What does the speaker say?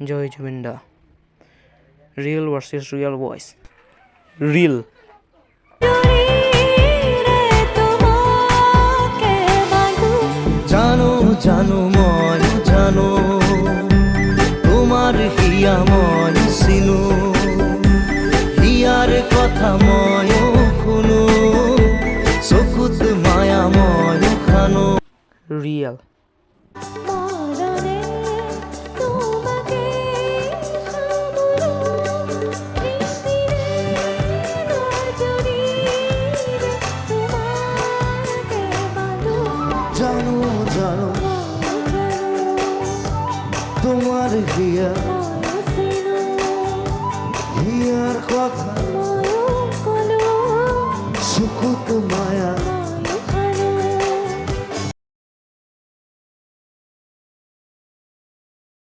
জয় জুবিনদা। Real versus real voice. Reel. জানো জানো মন জানো তোমার হিয়া মন সিনু হিয়ার কথা ময় শুনো চকুত মায়া ময় খানো। রিয়েল। জানো জানো তোমার হিয়া হিয়ার কথা সুকুত মায়া